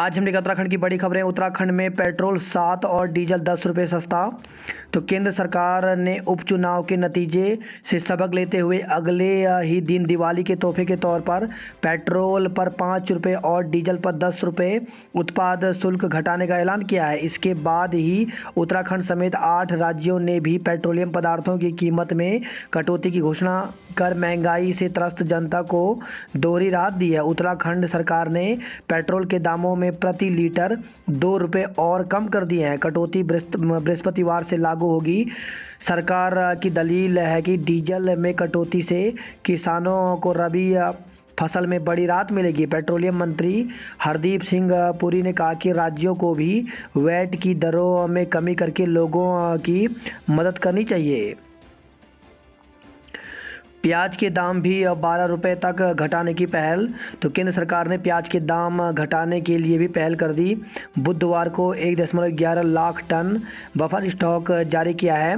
आज हमने उत्तराखंड की बड़ी खबरें। उत्तराखंड में पेट्रोल 7 और डीजल 10 रुपये सस्ता। तो केंद्र सरकार ने उपचुनाव के नतीजे से सबक लेते हुए अगले ही दिन दिवाली के तोहफे के तौर पर पेट्रोल पर 5 रुपये और डीजल पर 10 रुपये उत्पाद शुल्क घटाने का ऐलान किया है। इसके बाद ही उत्तराखंड समेत 8 राज्यों ने भी पेट्रोलियम पदार्थों की कीमत में कटौती की घोषणा कर महंगाई से त्रस्त जनता को दोहरी राहत दी है। उत्तराखंड सरकार ने पेट्रोल के दामों में प्रति लीटर 2 रुपये और कम कर दिए हैं। कटौती बृहस्पतिवार से लागू होगी। सरकार की दलील है कि डीजल में कटौती से किसानों को रबी फसल में बड़ी राहत मिलेगी। पेट्रोलियम मंत्री हरदीप सिंह पुरी ने कहा कि राज्यों को भी वैट की दरों में कमी करके लोगों की मदद करनी चाहिए। प्याज के दाम भी 12 रुपये तक घटाने की पहल। तो केंद्र सरकार ने प्याज के दाम घटाने के लिए भी पहल कर दी। बुधवार को 1.11 लाख टन बफर स्टॉक जारी किया है।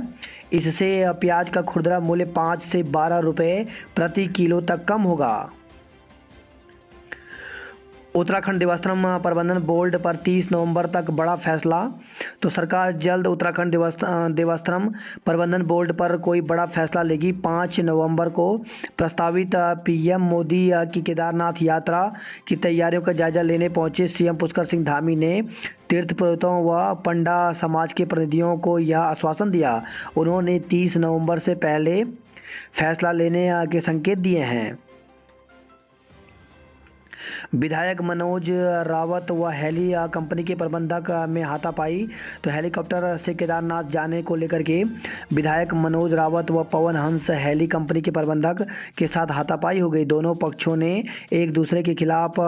इससे प्याज का खुदरा मूल्य 5 से 12 रुपये प्रति किलो तक कम होगा। उत्तराखंड देवस्थानम प्रबंधन बोर्ड पर 30 नवंबर तक बड़ा फैसला। तो सरकार जल्द उत्तराखंड देवस्थानम प्रबंधन बोर्ड पर कोई बड़ा फैसला लेगी। 5 नवंबर को प्रस्तावित पीएम मोदी की केदारनाथ यात्रा की तैयारियों का जायजा लेने पहुंचे सीएम पुष्कर सिंह धामी ने तीर्थ पुरोहितों व पंडा समाज के प्रतिनिधियों को यह आश्वासन दिया। उन्होंने 30 नवंबर से पहले फैसला लेने के संकेत दिए हैं। विधायक मनोज रावत व हेली कंपनी के प्रबंधक में हाथापाई। तो हेलीकॉप्टर से केदारनाथ जाने को लेकर के विधायक मनोज रावत व पवन हंस हेली कंपनी के प्रबंधक के साथ हाथापाई हो गई। दोनों पक्षों ने एक दूसरे के खिलाफ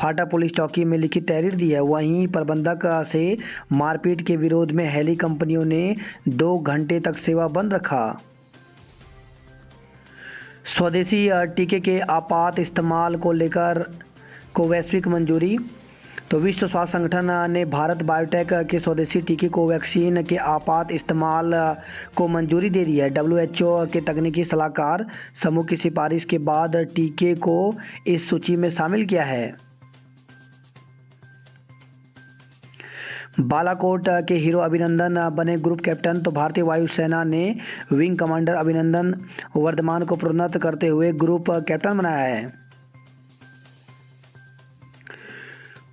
फाटा पुलिस चौकी में लिखित तहरीर दी है। वहीं प्रबंधक से मारपीट के विरोध में हेली कंपनियों ने 2 घंटे तक सेवा बंद रखा। स्वदेशी टीके के आपात इस्तेमाल को लेकर वैश्विक मंजूरी। तो विश्व स्वास्थ्य संगठन ने भारत बायोटेक के स्वदेशी टीके कोवैक्सीन के आपात इस्तेमाल को मंजूरी दे दी है। WHO के तकनीकी सलाहकार समूह की सिफारिश के बाद टीके को इस सूची में शामिल किया है। बालाकोट के हीरो अभिनंदन बने ग्रुप कैप्टन। तो भारतीय वायुसेना ने विंग कमांडर अभिनंदन वर्धमान को प्रोन्नत करते हुए ग्रुप कैप्टन बनाया है।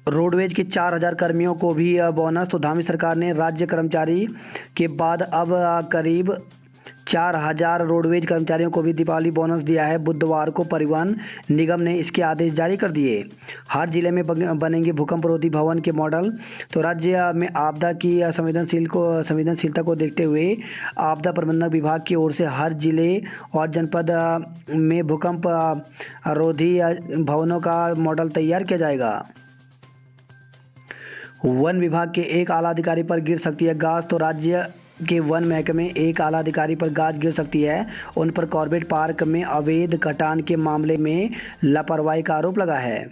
रोडवेज के 4000 कर्मियों को भी बोनस। तो धामी सरकार ने राज्य कर्मचारी के बाद अब करीब 4000 रोडवेज कर्मचारियों को भी दीपावली बोनस दिया है। बुधवार को परिवहन निगम ने इसके आदेश जारी कर दिए। हर जिले में बनेंगे भूकंपरोधी भवन के मॉडल। तो राज्य में आपदा की संवेदनशीलता को देखते हुए आपदा प्रबंधन विभाग की ओर से हर जिले और जनपद में भूकंप रोधी भवनों का मॉडल तैयार किया जाएगा। वन विभाग के एक आला अधिकारी पर गिर सकती है गाज। तो राज्य के वन महकमे एक आला अधिकारी पर गाज गिर सकती है। उन पर कॉर्बेट पार्क में अवैध कटान के मामले में लापरवाही का आरोप लगा है।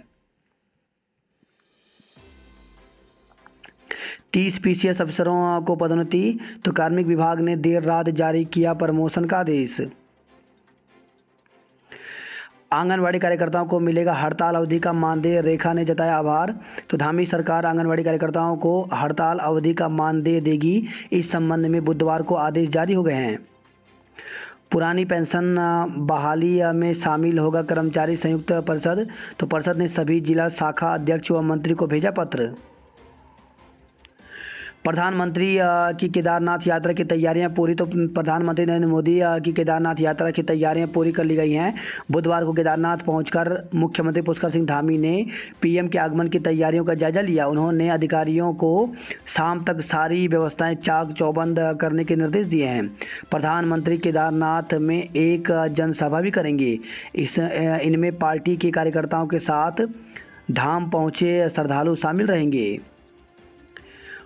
30 PCS अफसरों को पदोन्नति। तो कार्मिक विभाग ने देर रात जारी किया प्रमोशन का आदेश। आंगनवाड़ी कार्यकर्ताओं को मिलेगा हड़ताल अवधि का मानदेय। रेखा ने जताया आभार। तो धामी सरकार आंगनवाड़ी कार्यकर्ताओं को हड़ताल अवधि का मानदेय देगी। इस संबंध में बुधवार को आदेश जारी हो गए हैं। पुरानी पेंशन बहाली में शामिल होगा कर्मचारी संयुक्त परिषद। तो परिषद ने सभी जिला शाखा अध्यक्ष व मंत्री को भेजा पत्र। प्रधानमंत्री की केदारनाथ यात्रा की तैयारियां पूरी। तो प्रधानमंत्री नरेंद्र मोदी की केदारनाथ यात्रा की तैयारियां पूरी कर ली गई हैं। बुधवार को केदारनाथ पहुंचकर मुख्यमंत्री पुष्कर सिंह धामी ने पीएम के आगमन की तैयारियों का जायजा लिया। उन्होंने अधिकारियों को शाम तक सारी व्यवस्थाएं चाक चौबंद करने के निर्देश दिए हैं। प्रधानमंत्री केदारनाथ में एक जनसभा भी करेंगे। इनमें पार्टी के कार्यकर्ताओं के साथ धाम पहुंचे श्रद्धालु शामिल रहेंगे।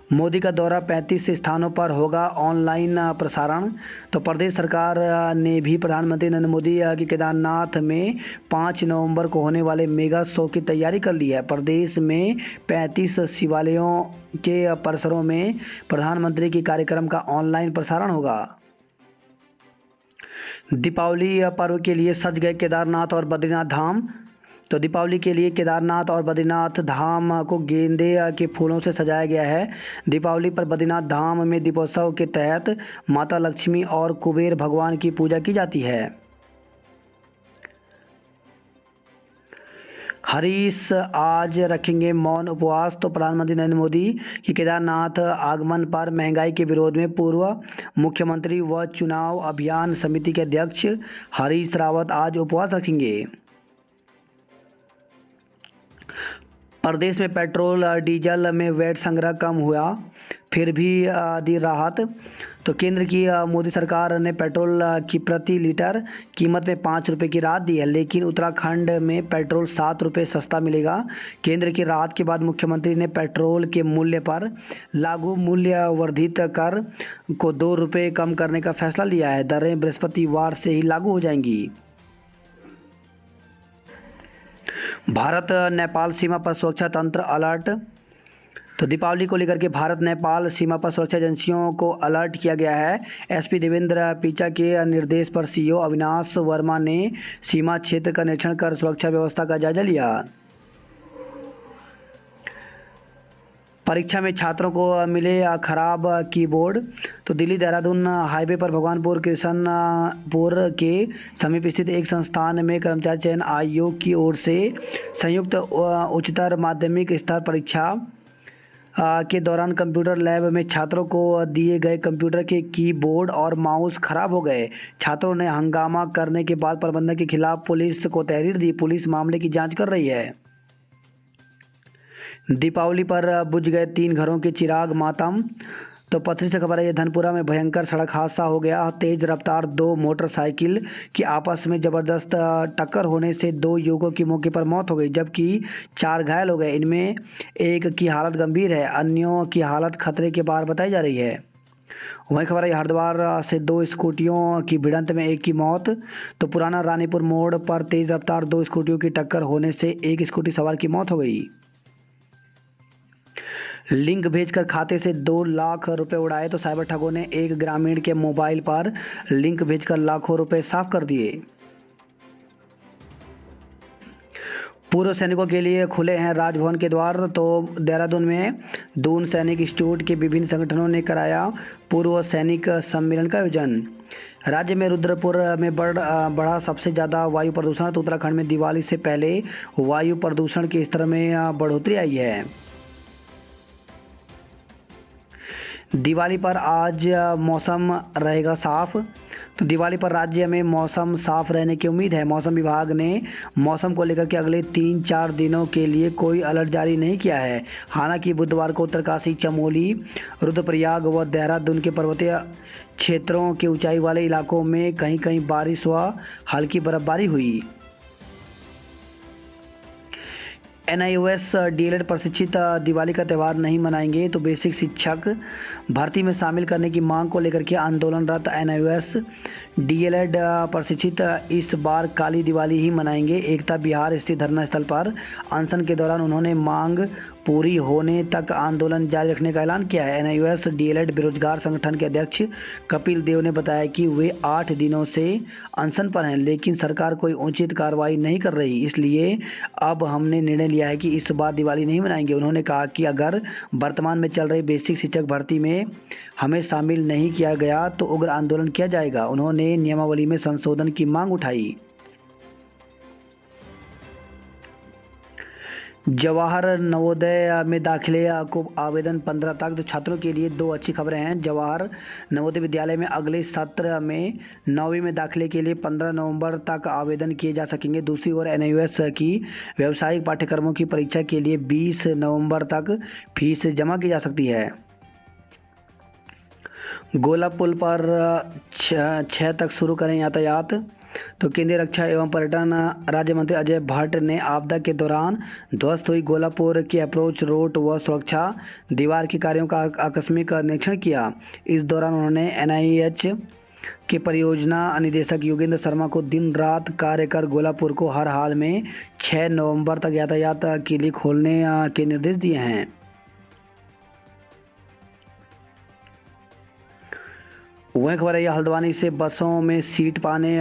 मोदी का दौरा 35 स्थानों पर होगा ऑनलाइन प्रसारण। तो प्रदेश सरकार ने भी प्रधानमंत्री नरेंद्र मोदी की केदारनाथ में 5 नवंबर को होने वाले मेगा शो की तैयारी कर ली है। प्रदेश में 35 शिवालयों के परिसरों में प्रधानमंत्री की कार्यक्रम का ऑनलाइन प्रसारण होगा। दीपावली पर्व के लिए सज गए केदारनाथ और बद्रीनाथ धाम। तो दीपावली के लिए केदारनाथ और बद्रीनाथ धाम को गेंदे के फूलों से सजाया गया है। दीपावली पर बद्रीनाथ धाम में दीपोत्सव के तहत माता लक्ष्मी और कुबेर भगवान की पूजा की जाती है। हरीश आज रखेंगे मौन उपवास। तो प्रधानमंत्री नरेंद्र मोदी की केदारनाथ आगमन पर महंगाई के विरोध में पूर्व मुख्यमंत्री व चुनाव अभियान समिति के अध्यक्ष हरीश रावत आज उपवास रखेंगे। प्रदेश में पेट्रोल डीजल में वैट संग्रह कम हुआ, फिर भी दी राहत। तो केंद्र की मोदी सरकार ने पेट्रोल की प्रति लीटर कीमत में 5 रुपये की राहत दी है, लेकिन उत्तराखंड में पेट्रोल 7 रुपये सस्ता मिलेगा। केंद्र की राहत के बाद मुख्यमंत्री ने पेट्रोल के मूल्य पर लागू मूल्य वर्धित कर को 2 रुपये कम करने का फैसला लिया है। दरें बृहस्पतिवार से ही लागू हो जाएंगी। भारत नेपाल सीमा पर सुरक्षा तंत्र अलर्ट। तो दीपावली को लेकर के भारत नेपाल सीमा पर सुरक्षा एजेंसियों को अलर्ट किया गया है। एसपी देवेंद्र पीचा के निर्देश पर सीओ अविनाश वर्मा ने सीमा क्षेत्र का निरीक्षण कर सुरक्षा व्यवस्था का जायजा लिया। परीक्षा में छात्रों को मिले खराब कीबोर्ड। तो दिल्ली देहरादून हाईवे पर भगवानपुर कृष्णपुर के समीप स्थित एक संस्थान में कर्मचारी चयन आयोग की ओर से संयुक्त उच्चतर माध्यमिक स्तर परीक्षा के दौरान कंप्यूटर लैब में छात्रों को दिए गए कंप्यूटर के कीबोर्ड और माउस खराब हो गए। छात्रों ने हंगामा करने के बाद प्रबंधक के खिलाफ पुलिस को तहरीर दी। पुलिस मामले की जांच कर रही है। दीपावली पर बुझ गए 3 घरों के चिराग, मातम। तो पथरी से खबर है, धनपुरा में भयंकर सड़क हादसा हो गया। तेज रफ्तार 2 मोटरसाइकिल की आपस में जबरदस्त टक्कर होने से 2 युवकों की मौके पर मौत हो गई, जबकि 4 घायल हो गए। इनमें एक की हालत गंभीर है, अन्यों की हालत खतरे के बाहर बताई जा रही है। वहीं खबर है, हरिद्वार से 2 स्कूटियों की भिड़ंत में एक की मौत। तो पुराना रानीपुर मोड़ पर तेज रफ्तार 2 स्कूटियों की टक्कर होने से एक स्कूटी सवार की मौत हो गई। लिंक भेजकर खाते से 2 लाख रुपए उड़ाए। तो साइबर ठगों ने एक ग्रामीण के मोबाइल पर लिंक भेजकर लाखों रुपए साफ कर दिए। पूर्व सैनिकों के लिए खुले हैं राजभवन के द्वार। तो देहरादून में दून सैनिक इंस्टीट्यूट के विभिन्न संगठनों ने कराया पूर्व सैनिक सम्मेलन का आयोजन। राज्य में रुद्रपुर में बढ़ा सबसे ज़्यादा वायु प्रदूषण। तो उत्तराखंड में दिवाली से पहले वायु प्रदूषण के स्तर में बढ़ोतरी आई है। दिवाली पर आज मौसम रहेगा साफ। तो दिवाली पर राज्य में मौसम साफ रहने की उम्मीद है। मौसम विभाग ने मौसम को लेकर के अगले 3-4 दिनों के लिए कोई अलर्ट जारी नहीं किया है। हालांकि बुधवार को उत्तरकाशी, चमोली, रुद्रप्रयाग व देहरादून के पर्वतीय क्षेत्रों के ऊंचाई वाले इलाकों में कहीं कहीं बारिश व हल्की बर्फबारी हुई। NIOS DLED प्रशिक्षित दिवाली का त्यौहार नहीं मनाएंगे। तो बेसिक शिक्षक भर्ती में शामिल करने की मांग को लेकर के आंदोलनरत NIOS DLED प्रशिक्षित इस बार काली दिवाली ही मनाएंगे। एकता बिहार स्थित धरना स्थल पर अनशन के दौरान उन्होंने मांग पूरी होने तक आंदोलन जारी रखने का ऐलान किया है। NIOS DLED बेरोजगार संगठन के अध्यक्ष कपिल देव ने बताया कि वे 8 दिनों से अनशन पर हैं, लेकिन सरकार कोई उचित कार्रवाई नहीं कर रही, इसलिए अब हमने निर्णय लिया है कि इस बार दिवाली नहीं मनाएंगे। उन्होंने कहा कि अगर वर्तमान में चल रही बेसिक शिक्षक भर्ती में हमें शामिल नहीं किया गया तो उग्र आंदोलन किया जाएगा। उन्होंने नियमावली में संशोधन की मांग उठाई। जवाहर नवोदय में दाखिले को आवेदन 15 तक। तो छात्रों के लिए 2 अच्छी खबरें हैं। जवाहर नवोदय विद्यालय में अगले सत्र में 9वीं में दाखिले के लिए 15 नवंबर तक आवेदन किए जा सकेंगे। दूसरी ओर NIOS की व्यावसायिक पाठ्यक्रमों की परीक्षा के लिए 20 नवंबर तक फीस जमा की जा सकती है। गोला पुल पर 6 तक शुरू करें यातायात। तो केंद्रीय रक्षा एवं पर्यटन राज्य मंत्री अजय भट्ट ने आपदा के दौरान ध्वस्त हुई गोलापुर के अप्रोच रोड व सुरक्षा दीवार के कार्यों का आकस्मिक निरीक्षण किया। इस दौरान उन्होंने NIH के परियोजना निदेशक योगेंद्र शर्मा को दिन रात कार्य कर गोलापुर को हर हाल में 6 नवंबर तक यातायात के लिए खोलने के निर्देश दिए हैं। वहीं खबर है ये हल्द्वानी से बसों में सीट पाने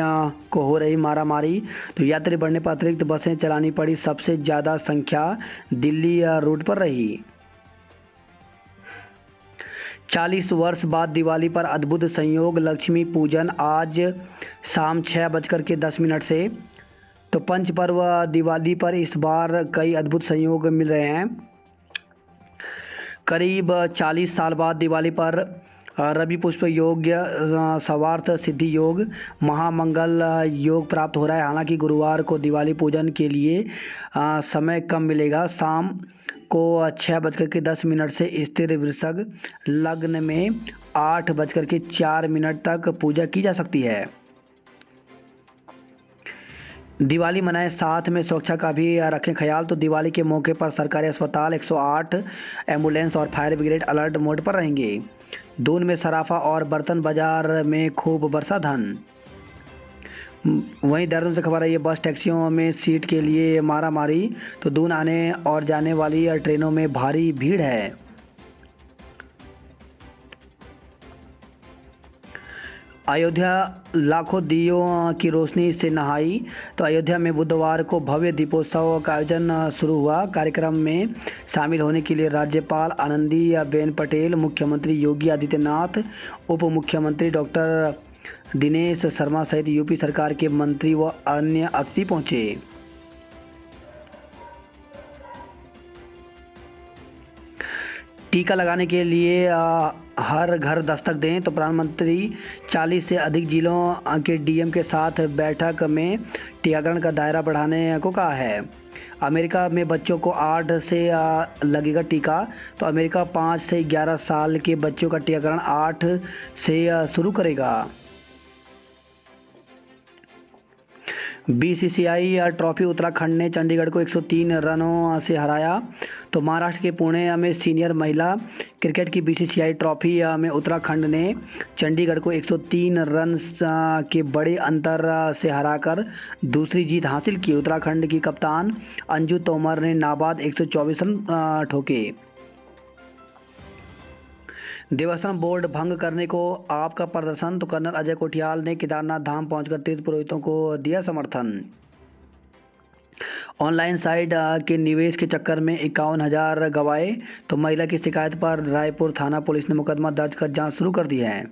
को हो रही मारामारी। तो यात्री बढ़ने पर अतिरिक्त बसें चलानी पड़ी, सबसे ज़्यादा संख्या दिल्ली रूट पर रही। 40 वर्ष बाद दिवाली पर अद्भुत संयोग, लक्ष्मी पूजन आज शाम 6:10 से। तो पंच पर्व दिवाली पर इस बार कई अद्भुत संयोग मिल रहे हैं। करीब 40 साल बाद दिवाली पर रवि पुष्प योग्य सर्वार्थ सिद्धि योग महामंगल योग प्राप्त हो रहा है। हालांकि गुरुवार को दिवाली पूजन के लिए समय कम मिलेगा। शाम को 6:10 से स्थिर वृषभ लग्न में 8:04 तक पूजा की जा सकती है। दिवाली मनाएं, साथ में सुरक्षा का भी रखें ख्याल। तो दिवाली के मौके पर सरकारी अस्पताल 108 एम्बुलेंस और फायर ब्रिगेड अलर्ट मोड पर रहेंगे। दून में सराफा और बर्तन बाजार में खूब बरसा धन। वहीं देहरादून से खबर है ये बस टैक्सियों में सीट के लिए मारामारी। तो दून आने और जाने वाली ट्रेनों में भारी भीड़ है। अयोध्या लाखों दियों की रोशनी से नहाई। तो अयोध्या में बुधवार को भव्य दीपोत्सव का आयोजन शुरू हुआ। कार्यक्रम में शामिल होने के लिए राज्यपाल आनंदीबेन पटेल, मुख्यमंत्री योगी आदित्यनाथ, उप मुख्यमंत्री डॉक्टर दिनेश शर्मा सहित यूपी सरकार के मंत्री व अन्य अतिथि पहुंचे। टीका लगाने के लिए हर घर दस्तक दें। तो प्रधानमंत्री 40 से अधिक जिलों के डीएम के साथ बैठक में टीकाकरण का दायरा बढ़ाने को कहा है। अमेरिका में बच्चों को 8 से लगेगा टीका। तो अमेरिका 5 से 11 साल के बच्चों का टीकाकरण 8 से शुरू करेगा। बीसीसीआई ट्रॉफी उत्तराखंड ने चंडीगढ़ को 103 रनों से हराया। तो महाराष्ट्र के पुणे में सीनियर महिला क्रिकेट की बीसीसीआई ट्रॉफी में उत्तराखंड ने चंडीगढ़ को 103 रन के बड़े अंतर से हराकर दूसरी जीत हासिल की। उत्तराखंड की कप्तान अंजू तोमर ने नाबाद 124 रन ठोके। देवस्थान बोर्ड भंग करने को आपका प्रदर्शन। तो कर्नल अजय कोठियाल ने केदारनाथ धाम पहुंचकर तीर्थ पुरोहितों को दिया समर्थन। ऑनलाइन साइट के निवेश के चक्कर में 51,000 गंवाए। तो महिला की शिकायत पर रायपुर थाना पुलिस ने मुकदमा दर्ज कर जांच शुरू कर दी है।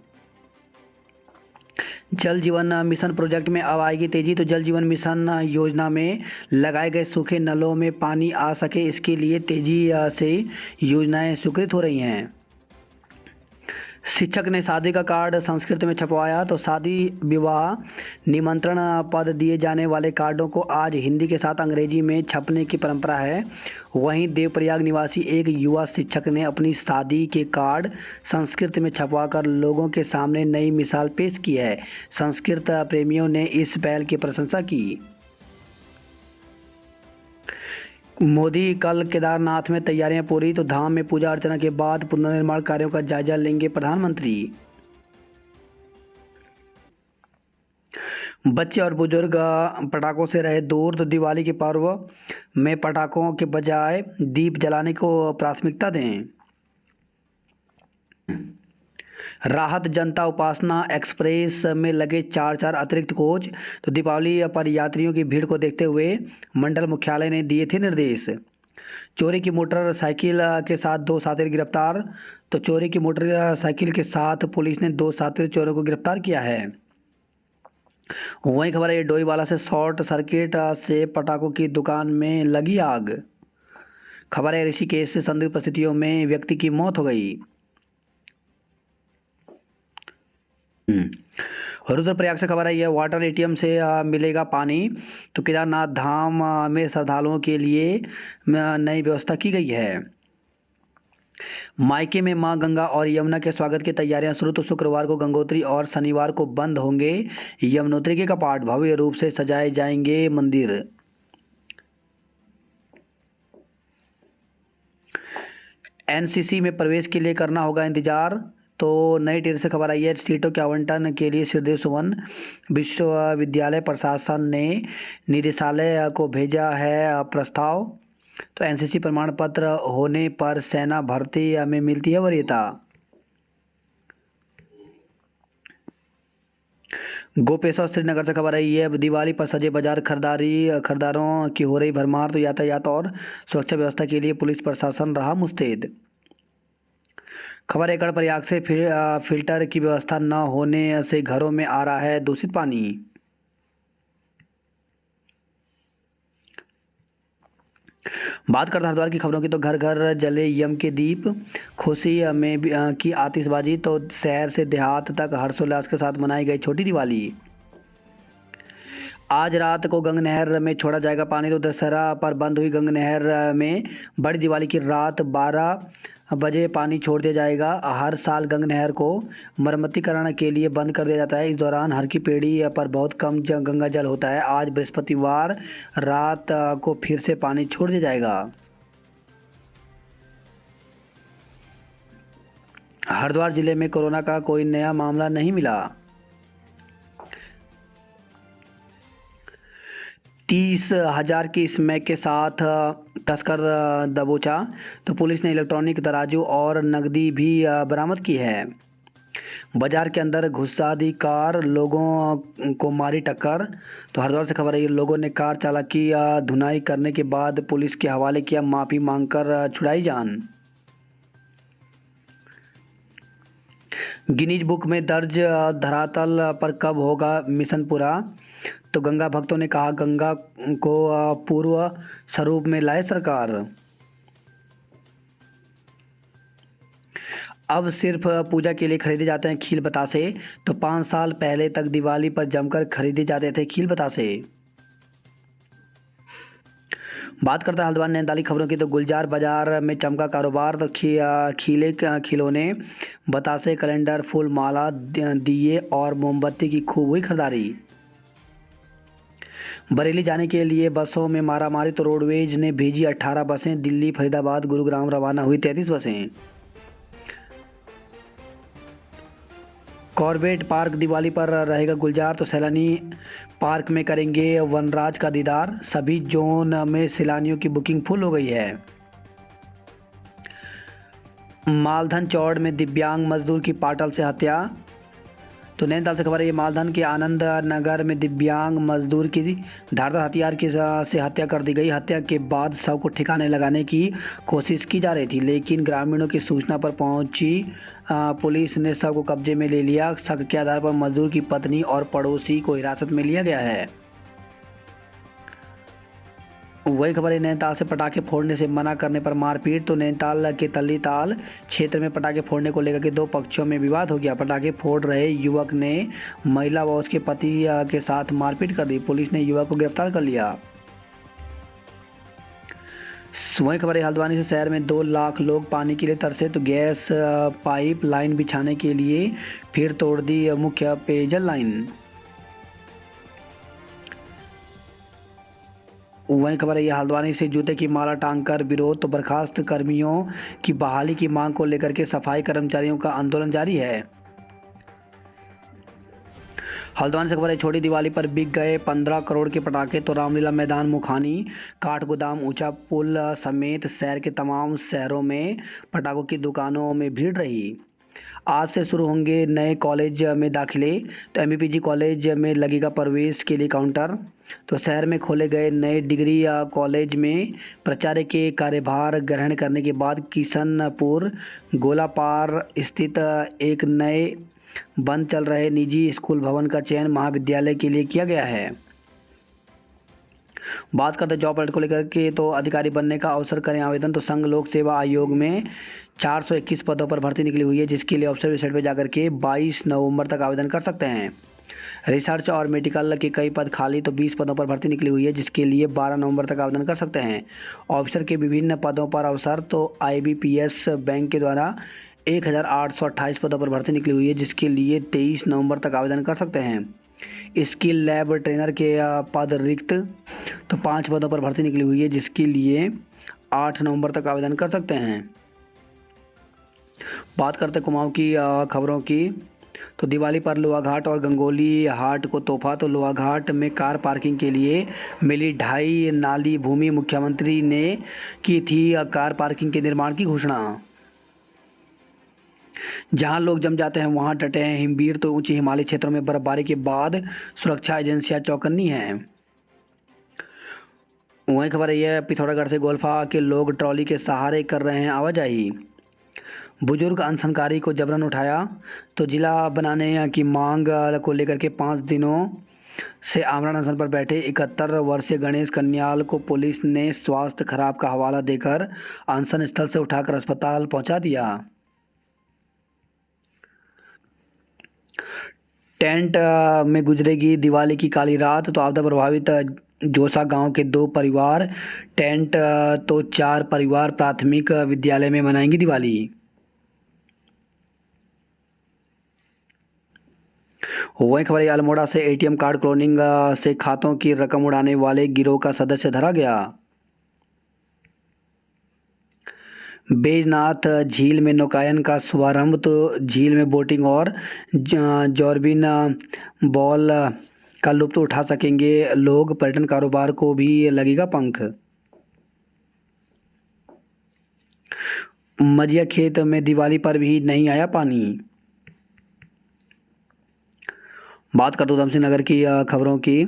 जल जीवन मिशन प्रोजेक्ट में अब आएगी तेजी। तो जल जीवन मिशन योजना में लगाए गए सूखे नलों में पानी आ सके, इसके लिए तेजी से योजनाएं स्वीकृत हो रही हैं। शिक्षक ने शादी का कार्ड संस्कृत में छपवाया। तो शादी विवाह निमंत्रण पद दिए जाने वाले कार्डों को आज हिंदी के साथ अंग्रेजी में छपने की परंपरा है। वहीं देवप्रयाग निवासी एक युवा शिक्षक ने अपनी शादी के कार्ड संस्कृत में छपवाकर लोगों के सामने नई मिसाल पेश की है। संस्कृत प्रेमियों ने इस पहल की प्रशंसा की। मोदी कल केदारनाथ में तैयारियां पूरी। तो धाम में पूजा अर्चना के बाद पुनर्निर्माण कार्यों का जायजा लेंगे प्रधानमंत्री। बच्चे और बुजुर्ग पटाखों से रहे दूर। तो दिवाली के पर्व में पटाखों के बजाय दीप जलाने को प्राथमिकता दें। राहत जनता उपासना एक्सप्रेस में लगे 4 अतिरिक्त कोच। तो दीपावली पर यात्रियों की भीड़ को देखते हुए मंडल मुख्यालय ने दिए थे निर्देश। चोरी की मोटरसाइकिल के साथ 2 साथी गिरफ्तार। तो चोरी की मोटरसाइकिल के साथ पुलिस ने 2 साथी चोरों को गिरफ्तार किया है। वहीं खबर है डोईवाला से शॉर्ट सर्किट से पटाखों की दुकान में लगी आग। खबर है ऋषिकेश से संदिग्ध परिस्थितियों में व्यक्ति की मौत हो गई। रुद्रप्रयाग से खबर है यह वाटर एटीएम से मिलेगा पानी। तो केदारनाथ धाम में श्रद्धालुओं के लिए नई व्यवस्था की गई है। मायके में मां गंगा और यमुना के स्वागत की तैयारियां शुरू। तो शुक्रवार को गंगोत्री और शनिवार को बंद होंगे यमुनोत्री के कपाट। भव्य रूप से सजाए जाएंगे मंदिर। एनसीसी में प्रवेश के लिए करना होगा इंतजार। तो नई टिहरी से खबर आई है सीटों के आवंटन के लिए श्रीदेव सुमन विश्वविद्यालय प्रशासन ने निदेशालय को भेजा है प्रस्ताव। तो एनसीसी प्रमाण पत्र होने पर सेना भर्ती में मिलती है वरीयता। गोपेश्वर श्रीनगर से खबर आई है। दिवाली पर सजे बाजार, खरीदारों की हो रही भरमार। तो यातायात और सुरक्षा व्यवस्था के लिए पुलिस प्रशासन रहा मुस्तैद। खबर एकड़ प्रयाग से फिल्टर की व्यवस्था न होने से घरों में आ रहा है दूषित पानी। बात करते हैं हरिद्वार की खबरों की, तो घर घर जले यम के दीप, खुशी में की आतिशबाजी। तो शहर से देहात तक हर्षोल्लास के साथ मनाई गई छोटी दिवाली। आज रात को गंगा नहर में छोड़ा जाएगा पानी। तो दशहरा पर बंद हुई गंगा नहर में बड़ी दिवाली की रात 12 बजे पानी छोड़ दिया जाएगा। हर साल गंगा नहर को मरम्मतीकरण के लिए बंद कर दिया जाता है। इस दौरान हर की पेड़ी पर बहुत कम गंगा जल होता है। आज बृहस्पतिवार रात को फिर से पानी छोड़ दिया जाएगा। हरिद्वार जिले में कोरोना का कोई नया मामला नहीं मिला। 30,000 की स्मैक के साथ तस्कर दबोचा। तो पुलिस ने इलेक्ट्रॉनिक तराजू और नकदी भी बरामद की है। बाजार के अंदर घुसा दी कार, लोगों को मारी टक्कर। तो हरिद्वार से खबर है, लोगों ने कार चालक की धुनाई करने के बाद पुलिस के हवाले किया, माफ़ी मांगकर छुड़ाई जान। गिनीज बुक में दर्ज धरातल पर कब होगा मिशन पूरा। तो गंगा भक्तों ने कहा, गंगा को पूर्व स्वरूप में लाए सरकार। अब सिर्फ पूजा के लिए खरीदे जाते हैं खील बतासे। तो 5 साल पहले तक दिवाली पर जमकर खरीदे जाते थे खील बतासे। बात करते हैं हल्द्वानी नैनीताल की खबरों की, तो गुलजार बाजार में चमका कारोबार। तो खीले खिलौने, बतासे, कैलेंडर, फूल माला, दिए और मोमबत्ती की खूब हुई खरीदारी। बरेली जाने के लिए बसों में मारामारी। तो रोडवेज ने भेजी 18 बसें। दिल्ली, फरीदाबाद, गुरुग्राम रवाना हुई 33 बसें। कॉर्बेट पार्क दिवाली पर रहेगा गुलजार। तो सैलानी पार्क में करेंगे वनराज का दीदार। सभी जोन में सैलानियों की बुकिंग फुल हो गई है। मालधन चौड़ में दिव्यांग मजदूर की पाटल से हत्या। तो नैनीताल से खबर है, ये मालधन के आनंद नगर में दिव्यांग मजदूर की धारदार हथियार से हत्या कर दी गई। हत्या के बाद शव को ठिकाने लगाने की कोशिश की जा रही थी, लेकिन ग्रामीणों की सूचना पर पहुंची पुलिस ने शव को कब्जे में ले लिया। शक के आधार पर मजदूर की पत्नी और पड़ोसी को हिरासत में लिया गया है। वही खबर है, नैनीताल से पटाखे फोड़ने से मना करने पर मारपीट। तो नैनीताल के तल्लीताल क्षेत्र में पटाखे फोड़ने को लेकर के 2 पक्षों में विवाद हो गया। पटाखे फोड़ रहे युवक ने महिला व उसके पति के साथ मारपीट कर दी। पुलिस ने युवक को गिरफ्तार कर लिया। वही खबर है, हल्द्वानी से शहर में 2 लाख लोग पानी के लिए तरसे। तो गैस पाइप लाइन बिछाने के लिए फिर तोड़ दी मुख्य पेयजल लाइन। वहीं खबर है, ये हल्द्वानी से जूते की माला टांगकर विरोध। तो बर्खास्त कर्मियों की बहाली की मांग को लेकर के सफाई कर्मचारियों का आंदोलन जारी है। हल्द्वानी से खबर है, छोटी दिवाली पर बिक गए 15 करोड़ के पटाखे। तो रामलीला मैदान, मुखानी, काठगोदाम, ऊंचा पुल समेत शहर के तमाम शहरों में पटाखों की दुकानों में भीड़ रही। आज से शुरू होंगे नए कॉलेज में दाखिले। तो एमपीजी कॉलेज में लगेगा प्रवेश के लिए काउंटर। तो शहर में खोले गए नए डिग्री कॉलेज में प्राचार्य के कार्यभार ग्रहण करने के बाद किशनपुर गोलापार स्थित एक नए बंद चल रहे निजी स्कूल भवन का चयन महाविद्यालय के लिए किया गया है। बात करते जॉब अलर्ट को लेकर के, तो अधिकारी बनने का अवसर करें आवेदन। तो संघ लोक सेवा आयोग में 421 पदों पर भर्ती निकली हुई है, जिसके लिए ऑफिशियल वेबसाइट पर जाकर के 22 नवंबर तक आवेदन कर सकते हैं। रिसर्च और मेडिकल के कई पद खाली। तो 20 पदों पर भर्ती निकली हुई है, जिसके लिए 12 नवंबर तक आवेदन कर सकते हैं। ऑफिसर के विभिन्न पदों पर अवसर। तो IBPS बैंक के द्वारा 1828 पदों पर भर्ती निकली हुई है, जिसके लिए 23 नवंबर तक आवेदन कर सकते हैं। स्किल लैब ट्रेनर के पद रिक्त। तो 5 पदों पर भर्ती निकली हुई है, जिसके लिए 8 नवंबर तक आवेदन कर सकते हैं। बात करते कुमाऊं की खबरों की, तो दिवाली पर लोहाघाट और गंगोली हाट को तोहफा। तो लोहाघाट में कार पार्किंग के लिए मिली 2.5 नाली भूमि। मुख्यमंत्री ने की थी कार पार्किंग के निर्माण की घोषणा। जहां लोग जम जाते हैं वहां डटे हैं हिमवीर, तो ऊंचे हिमालय क्षेत्रों में बर्फबारी के बाद सुरक्षा एजेंसियां चौकन्नी हैं। वही खबर है यह पिथौरागढ़ से गोल्फा के लोग ट्रॉली के सहारे कर रहे हैं आवाजाही। बुजुर्ग अनशनकारी को जबरन उठाया, तो जिला बनाने की मांग को लेकर के 5 दिनों से आमरण अनशन पर बैठे 71 वर्षीय गणेश कन्याल को पुलिस ने स्वास्थ्य खराब का हवाला देकर अनशन स्थल से उठाकर अस्पताल पहुंचा दिया। टेंट में गुजरेगी दिवाली की काली रात, तो आपदा प्रभावित जोसा गांव के 2 परिवार टेंट तो 4 परिवार प्राथमिक विद्यालय में मनाएंगी दिवाली। वहीं खबर है अल्मोड़ा से एटीएम कार्ड क्लोनिंग से खातों की रकम उड़ाने वाले गिरोह का सदस्य धरा गया। बैजनाथ झील में नौकायन का शुभारंभ, तो झील में बोटिंग और जॉर्बिन बॉल का लुत्फ उठा सकेंगे लोग, पर्यटन कारोबार को भी लगेगा पंख। मजिया खेत में दिवाली पर भी नहीं आया पानी। बात करते उधमसिंह नगर की खबरों की,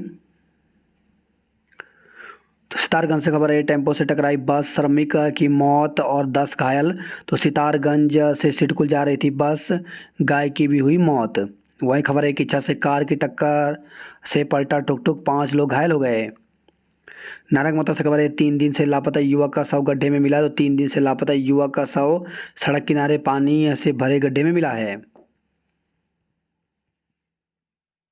तो सितारगंज से खबर है टेम्पो से टकराई बस, श्रमिक की मौत और 10 घायल। तो सितारगंज से सिडकुल जा रही थी बस, गाय की भी हुई मौत। वहीं खबर है कि छत से कार की टक्कर से पलटा टुक टुक, 5 लोग घायल हो गए। नारंगमता से खबर है 3 दिन से लापता युवक का शव गड्ढे में मिला, तो 3 दिन से लापता युवक का शव सड़क किनारे पानी से भरे गड्ढे में मिला है।